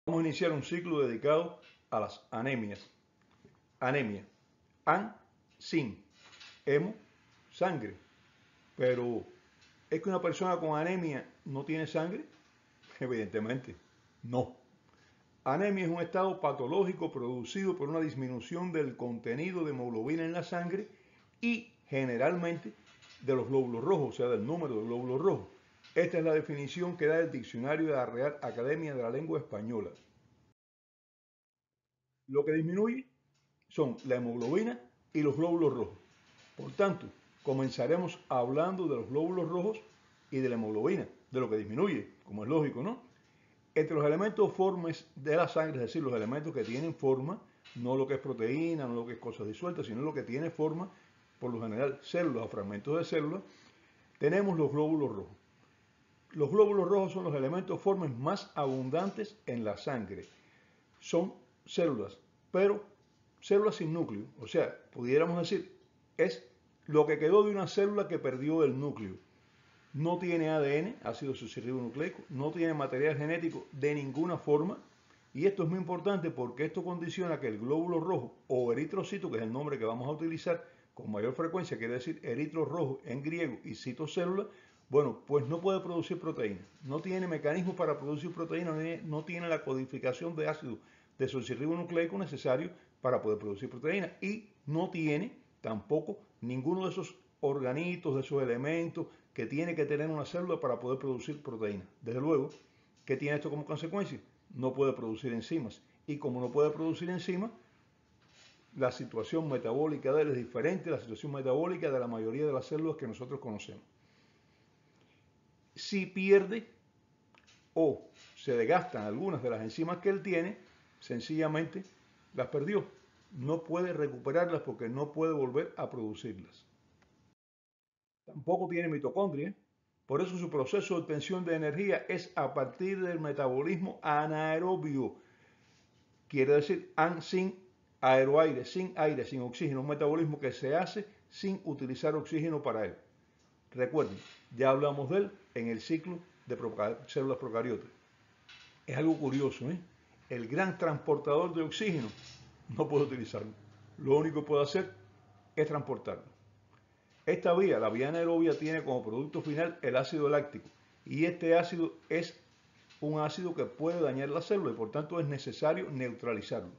Vamos a iniciar un ciclo dedicado a las anemias. Anemia. An, sin. Hemo, sangre. Pero, ¿es que una persona con anemia no tiene sangre? Evidentemente, no. Anemia es un estado patológico producido por una disminución del contenido de hemoglobina en la sangre y generalmente de los glóbulos rojos, o sea, del número de glóbulos rojos. Esta es la definición que da el diccionario de la Real Academia de la Lengua Española. Lo que disminuye son la hemoglobina y los glóbulos rojos. Por tanto, comenzaremos hablando de los glóbulos rojos y de la hemoglobina, de lo que disminuye, como es lógico, ¿no? Entre los elementos formes de la sangre, es decir, los elementos que tienen forma, no lo que es proteína, no lo que es cosas disueltas, sino lo que tiene forma, por lo general células o fragmentos de células, tenemos los glóbulos rojos. Los glóbulos rojos son los elementos formes más abundantes en la sangre. Son células, pero células sin núcleo. O sea, pudiéramos decir, es lo que quedó de una célula que perdió el núcleo. No tiene ADN, ácido succinilribonucleico, no tiene material genético de ninguna forma. Y esto es muy importante porque esto condiciona que el glóbulo rojo o eritrocito, que es el nombre que vamos a utilizar con mayor frecuencia, quiere decir eritro rojo en griego y citocélula, bueno, pues no puede producir proteína. No tiene mecanismos para producir proteína, no tiene la codificación de ácido desoxirribonucleico necesario para poder producir proteína y no tiene tampoco ninguno de esos organitos, de esos elementos que tiene que tener una célula para poder producir proteína. Desde luego, ¿qué tiene esto como consecuencia? No puede producir enzimas. Y como no puede producir enzimas, la situación metabólica de él es diferente a la situación metabólica de la mayoría de las células que nosotros conocemos. Si pierde o se desgastan algunas de las enzimas que él tiene, sencillamente las perdió. No puede recuperarlas porque no puede volver a producirlas. Tampoco tiene mitocondria, por eso su proceso de obtención de energía es a partir del metabolismo anaerobio. Quiere decir sin aeroaire, sin oxígeno, un metabolismo que se hace sin utilizar oxígeno para él. Recuerden, ya hablamos de él en el ciclo de células procariotas. Es algo curioso, ¿eh? El gran transportador de oxígeno no puede utilizarlo. Lo único que puede hacer es transportarlo. Esta vía, la vía anaerobia, tiene como producto final el ácido láctico y este ácido es un ácido que puede dañar la célula y por tanto es necesario neutralizarlo.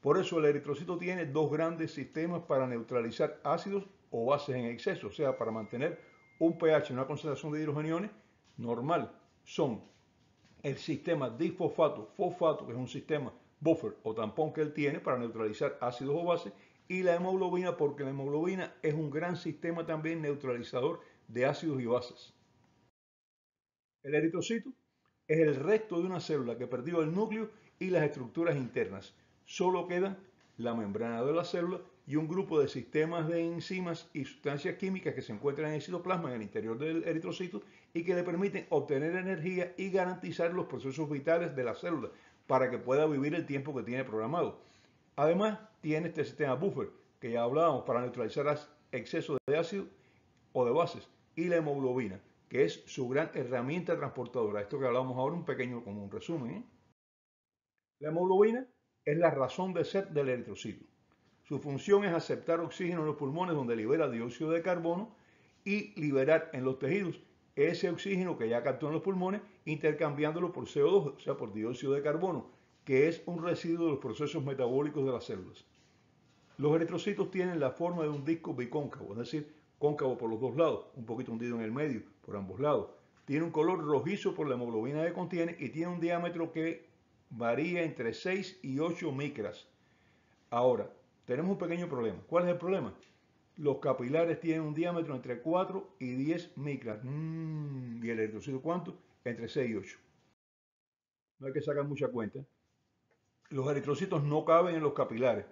Por eso el eritrocito tiene dos grandes sistemas para neutralizar ácidos o bases en exceso, o sea, para mantener un pH, una concentración de hidrogeniones normal. Son el sistema difosfato, que es un sistema buffer o tampón que él tiene para neutralizar ácidos o bases, y la hemoglobina, porque la hemoglobina es un gran sistema también neutralizador de ácidos y bases. El eritrocito es el resto de una célula que perdió el núcleo y las estructuras internas. Solo quedan la membrana de la célula y un grupo de sistemas de enzimas y sustancias químicas que se encuentran en el citoplasma, en el interior del eritrocito, y que le permiten obtener energía y garantizar los procesos vitales de la célula para que pueda vivir el tiempo que tiene programado. Además, tiene este sistema buffer, que ya hablábamos, para neutralizar exceso de ácido o de bases, y la hemoglobina, que es su gran herramienta transportadora. Esto que hablamos ahora, un pequeño como un resumen, ¿eh? La hemoglobina es la razón de ser del eritrocito. Su función es aceptar oxígeno en los pulmones donde libera dióxido de carbono y liberar en los tejidos ese oxígeno que ya captó en los pulmones, intercambiándolo por CO2, o sea, por dióxido de carbono, que es un residuo de los procesos metabólicos de las células. Los eritrocitos tienen la forma de un disco bicóncavo, es decir, cóncavo por los dos lados, un poquito hundido en el medio por ambos lados. Tiene un color rojizo por la hemoglobina que contiene y tiene un diámetro que varía entre 6 y 8 micras. Ahora, tenemos un pequeño problema. ¿Cuál es el problema? Los capilares tienen un diámetro entre 4 y 10 micras. ¿Y el eritrocito cuánto? Entre 6 y 8. No hay que sacar mucha cuenta. Los eritrocitos no caben en los capilares,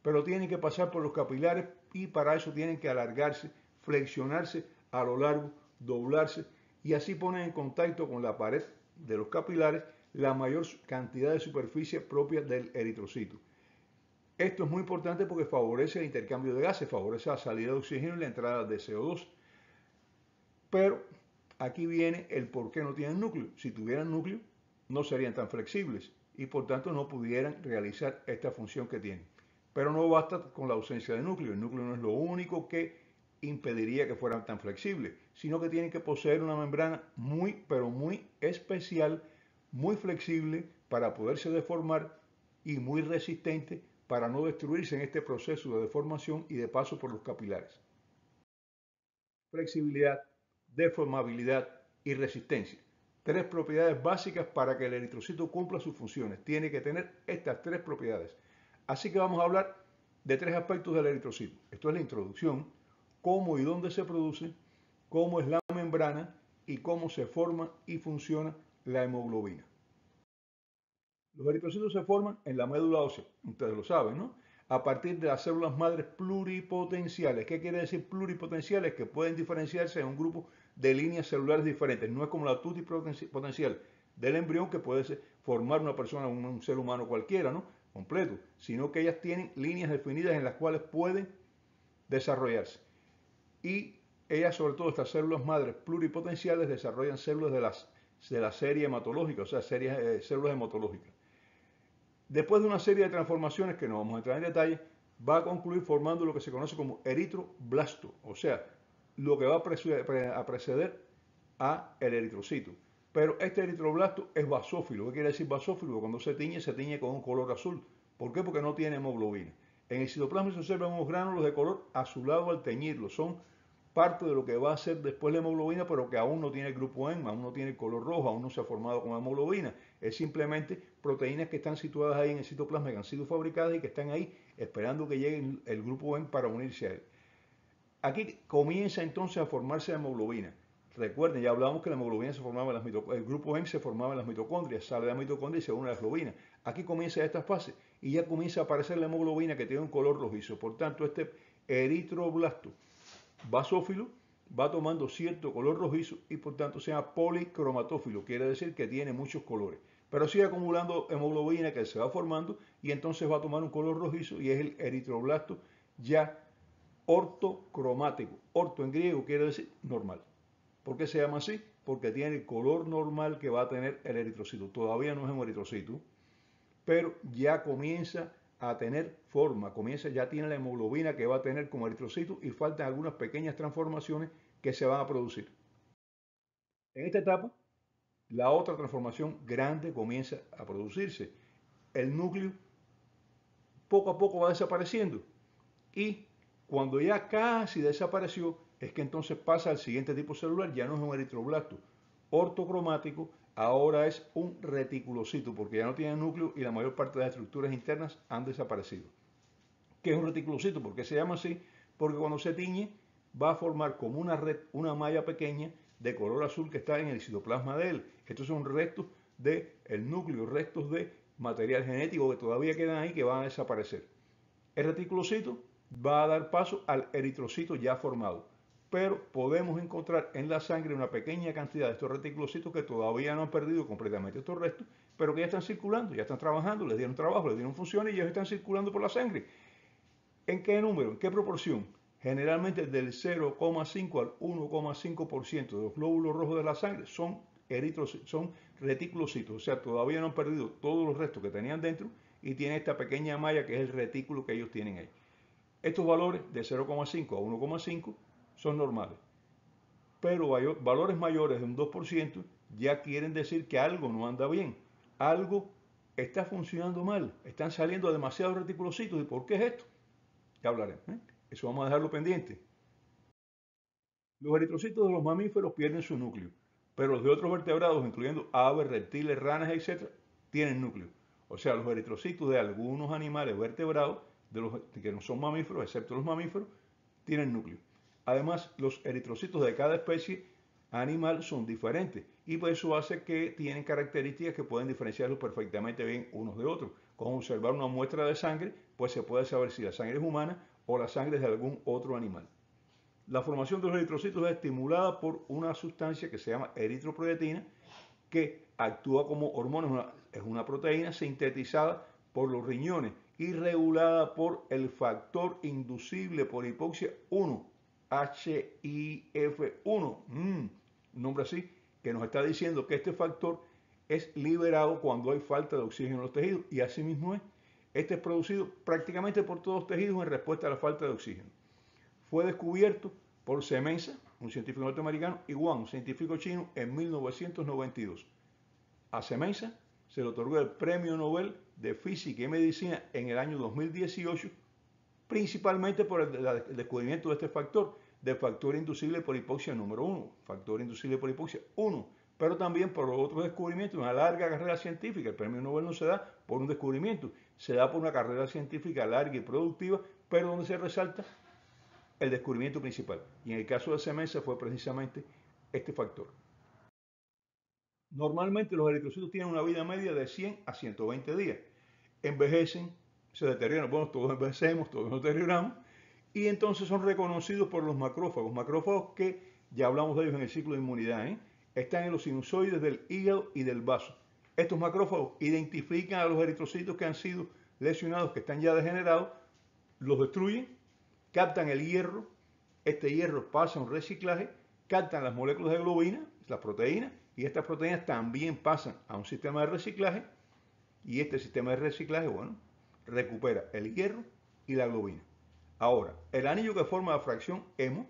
pero tienen que pasar por los capilares y para eso tienen que alargarse, flexionarse a lo largo, doblarse y así ponen en contacto con la pared de los capilares la mayor cantidad de superficie propia del eritrocito. Esto es muy importante porque favorece el intercambio de gases, favorece la salida de oxígeno y la entrada de CO2. Pero aquí viene el por qué no tienen núcleo. Si tuvieran núcleo, no serían tan flexibles. y por tanto no pudieran realizar esta función que tienen. Pero no basta con la ausencia de núcleo. El núcleo no es lo único que impediría que fueran tan flexibles, sino que tienen que poseer una membrana muy, pero muy especial, muy flexible para poderse deformar y muy resistente para no destruirse en este proceso de deformación y de paso por los capilares. Flexibilidad, deformabilidad y resistencia. Tres propiedades básicas para que el eritrocito cumpla sus funciones. Tiene que tener estas tres propiedades. Así que vamos a hablar de tres aspectos del eritrocito. Esto es la introducción, cómo y dónde se produce, cómo es la membrana y cómo se forma y funciona la hemoglobina. Los eritrocitos se forman en la médula ósea, ustedes lo saben, ¿no? A partir de las células madres pluripotenciales. ¿Qué quiere decir pluripotenciales? Que pueden diferenciarse en un grupo de líneas celulares diferentes. No es como la tutipotencial del embrión que puede formar una persona, un ser humano cualquiera, ¿no? Completo, sino que ellas tienen líneas definidas en las cuales pueden desarrollarse. Y ellas, sobre todo estas células madres pluripotenciales, desarrollan células de la serie hematológica, o sea, células hematológicas. Después de una serie de transformaciones que no vamos a entrar en detalle, va a concluir formando lo que se conoce como eritroblasto, o sea, lo que va a preceder a el eritrocito. Pero este eritroblasto es basófilo. ¿Qué quiere decir basófilo? Cuando se tiñe con un color azul. ¿Por qué? Porque no tiene hemoglobina. En el citoplasma se observan unos gránulos de color azulado al teñirlo. Son parte de lo que va a ser después la hemoglobina, pero que aún no tiene el grupo M, aún no tiene el color rojo, aún no se ha formado con hemoglobina. Es simplemente proteínas que están situadas ahí en el citoplasma, que han sido fabricadas y que están ahí esperando que llegue el grupo M para unirse a él. Aquí comienza entonces a formarse la hemoglobina. Recuerden, ya hablamos que la hemoglobina se formaba en las mitocondrias, el grupo M se formaba en las mitocondrias, sale de la mitocondria y se une a la globina. Aquí comienza esta fase y ya comienza a aparecer la hemoglobina que tiene un color rojizo. Por tanto, este eritroblasto basófilo va tomando cierto color rojizo y por tanto se llama policromatófilo, quiere decir que tiene muchos colores. Pero sigue acumulando hemoglobina que se va formando y entonces va a tomar un color rojizo y es el eritroblasto ya ortocromático. Orto en griego quiere decir normal. ¿Por qué se llama así? Porque tiene el color normal que va a tener el eritrocito. Todavía no es un eritrocito, pero ya comienza a tener forma, ya tiene la hemoglobina que va a tener como eritrocito y faltan algunas pequeñas transformaciones que se van a producir. En esta etapa, la otra transformación grande comienza a producirse. El núcleo poco a poco va desapareciendo y cuando ya casi desapareció, es que entonces pasa al siguiente tipo celular, ya no es un eritroblasto ortocromático, ahora es un reticulocito, porque ya no tiene núcleo y la mayor parte de las estructuras internas han desaparecido. ¿Qué es un reticulocito? ¿Por qué se llama así? Porque cuando se tiñe va a formar como una red, una malla pequeña de color azul que está en el citoplasma de él. Estos son restos del núcleo, restos de material genético que todavía quedan ahí que van a desaparecer. El reticulocito va a dar paso al eritrocito ya formado, pero podemos encontrar en la sangre una pequeña cantidad de estos reticulocitos que todavía no han perdido completamente estos restos, pero que ya están circulando, ya están trabajando, les dieron trabajo, les dieron función y ya están circulando por la sangre. ¿En qué número? ¿En qué proporción? Generalmente del 0,5 al 1,5% de los glóbulos rojos de la sangre son son reticulocitos, o sea, todavía no han perdido todos los restos que tenían dentro y tienen esta pequeña malla que es el retículo que ellos tienen ahí. Estos valores de 0,5 a 1,5 son normales, pero valores mayores de un 2% ya quieren decir que algo no anda bien, algo está funcionando mal, están saliendo demasiados reticulocitos. ¿Y por qué es esto? Ya hablaremos. Eso vamos a dejarlo pendiente. Los eritrocitos de los mamíferos pierden su núcleo, pero los de otros vertebrados, incluyendo aves, reptiles, ranas, etc., tienen núcleo. O sea, los eritrocitos de algunos animales vertebrados, de los que no son mamíferos, excepto los mamíferos, tienen núcleo. Además, los eritrocitos de cada especie animal son diferentes y por eso hace que tienen características que pueden diferenciarlos perfectamente bien unos de otros. Con observar una muestra de sangre, pues se puede saber si la sangre es humana o la sangre es de algún otro animal. La formación de los eritrocitos es estimulada por una sustancia que se llama eritropoietina, que actúa como hormona, es una proteína sintetizada por los riñones y regulada por el factor inducible por hipoxia 1, HIF1, un nombre así, que nos está diciendo que este factor es liberado cuando hay falta de oxígeno en los tejidos, y así mismo es. Este es producido prácticamente por todos los tejidos en respuesta a la falta de oxígeno. Fue descubierto por Semenza, un científico norteamericano, y Wang, un científico chino, en 1992. A Semenza se le otorgó el Premio Nobel de Física y Medicina en el año 2018, principalmente por el descubrimiento de este factor, del factor inducible por hipoxia número 1, factor inducible por hipoxia 1, pero también por otros descubrimientos, una larga carrera científica. El Premio Nobel no se da por un descubrimiento, se da por una carrera científica larga y productiva, pero donde se resalta el descubrimiento principal. Y en el caso de Semenza fue precisamente este factor. Normalmente los eritrocitos tienen una vida media de 100 a 120 días. Envejecen, se deterioran, bueno, todos envejecemos, todos nos deterioramos, y entonces son reconocidos por los macrófagos que ya hablamos de ellos en el ciclo de inmunidad, están en los sinusoides del hígado y del vaso. Estos macrófagos identifican a los eritrocitos que han sido lesionados, que están ya degenerados, los destruyen, captan el hierro, este hierro pasa a un reciclaje, captan las moléculas de globina, las proteínas, y estas proteínas también pasan a un sistema de reciclaje, y este sistema de reciclaje, bueno, recupera el hierro y la globina. Ahora, el anillo que forma la fracción hemo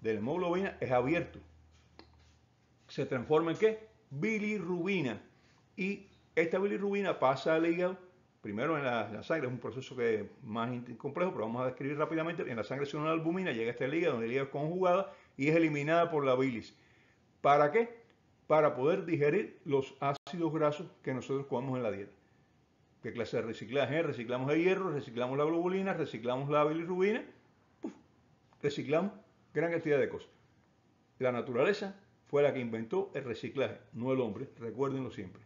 de la hemoglobina es abierto. ¿Se transforma en qué? Bilirrubina. Y esta bilirrubina pasa al hígado, primero en la sangre, es un proceso que es más complejo, pero vamos a describir rápidamente. En la sangre se une la albumina, llega hasta el hígado, donde el hígado es conjugada y es eliminada por la bilis. ¿Para qué? Para poder digerir los ácidos grasos que nosotros comemos en la dieta. ¿Qué clase de reciclaje? Reciclamos el hierro, reciclamos la globulina, reciclamos la bilirrubina, reciclamos gran cantidad de cosas. La naturaleza fue la que inventó el reciclaje, no el hombre, recuérdenlo siempre.